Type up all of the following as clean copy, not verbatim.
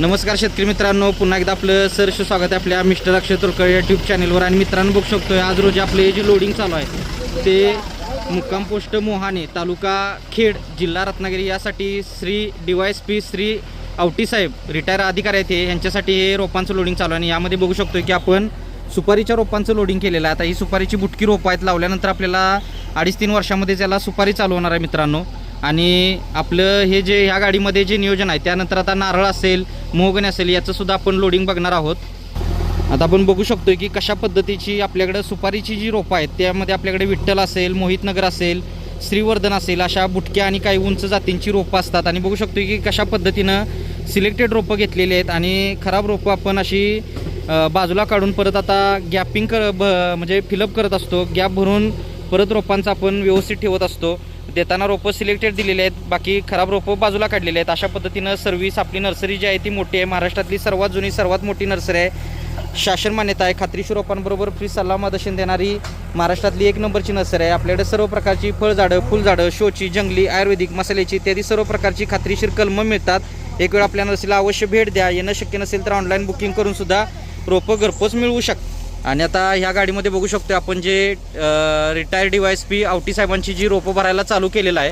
नमस्कार शेतकरी मित्रांनो, पुन्हा एकदा आपलं सहर्ष स्वागत आहे आपल्या मिस्टर अक्षय तोरकर यूट्यूब चॅनलवर। आणि मित्रांनो बघू शकतोय आज रोजी आपले जे लोडिंग चालू आहे ते मुक्काम पोस्ट मोहाणे, तालुका खेड, जिल्हा रत्नागिरी यासाठी श्री DYSP श्री आवटी साहेब रिटायर अधिकारी आहेत यांच्यासाठी हे रोपांचं लोडिंग चालू आहे। आणि यामध्ये बघू शकतोय की आपण सुपारीच्या रोपांचं लोडिंग केलेलं आहे। आता ही सुपारीची बुटकी रोपं आहेत, लावल्यानंतर आपल्याला 2.5-3 वर्षामध्ये त्याला सुपारी चालू होणार आहे मित्रांनो। आणि आपलं हे जे ह्या गाडीमध्ये जे नियोजन आहे त्यानंतर आता नारळ असेल, मोहगणी असेल याचं सुद्धा आपण लोडिंग बघणार आहोत। आता आपण बघू शकतोय की कशा पद्धतीची आपल्याकडे सुपारीची जी रोपं आहेत त्यामध्ये आपल्याकडे विठ्ठल असेल, मोहितनगर असेल, श्रीवर्धन असेल, अशा बुटक्या आणि काही उंच जातींची रोपं असतात। आणि बघू शकतोय की कशा पद्धतीनं सिलेक्टेड रोपं घेतलेली आहेत आणि खराब रोपं आपण अशी बाजूला काढून परत आता गॅपिंग म्हणजे फिलअप करत असतो, गॅप भरून परत रोपांचा आपण व्यवस्थित ठेवत असतो। देताना रोपं सिलेक्टेड दिलेले आहेत, बाकी खराब रोपं बाजूला काढलेले आहेत। अशा पद्धतीनं सर्व्हिस आपली नर्सरी जी आहे ती मोठी आहे, महाराष्ट्रातली सर्वात जुनी सर्वात मोठी नर्सरी आहे, शासन मान्यता आहे, खात्रीशीर रोपांबरोबर फ्री सल्ला मार्गदर्शन देणारी महाराष्ट्रातली 1 नंबरची नर्सरी आहे। आपल्याकडे सर्व प्रकारची फळझाडं, फुलझाडं, शोची, जंगली, आयुर्वेदिक, मसाल्याची इत्यादी सर्व प्रकारची खात्रीशीर कलमं मिळतात। एक वेळ आपल्या नर्सरीला अवश्य भेट द्या। येणं शक्य नसेल तर ऑनलाईन बुकिंग करून सुद्धा रोपं घरपोच मिळवू शकता। आणि आता ह्या गाडीमध्ये बघू शकतो आपण जे रिटायर DYSP आवटी साहेबांची जी रोपं भरायला चालू केलेलं आहे,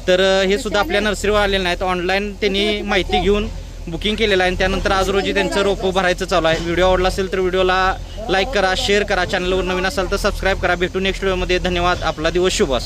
तर हे सुद्धा आपल्या नर्सरीवर आलेलं नाहीत, ऑनलाईन त्यांनी माहिती घेऊन बुकिंग केलेलं आहे। आणि त्यानंतर आज रोजी त्यांचं रोपं भरायचं चालू आहे। व्हिडिओ आवडला असेल तर व्हिडिओला लाईक करा, शेअर करा, चॅनलवर नवीन असाल तर सबस्क्राईब करा। भेटू नेक्स्ट व्हिडिओमध्ये। धन्यवाद, आपला दिवस शुभ असो।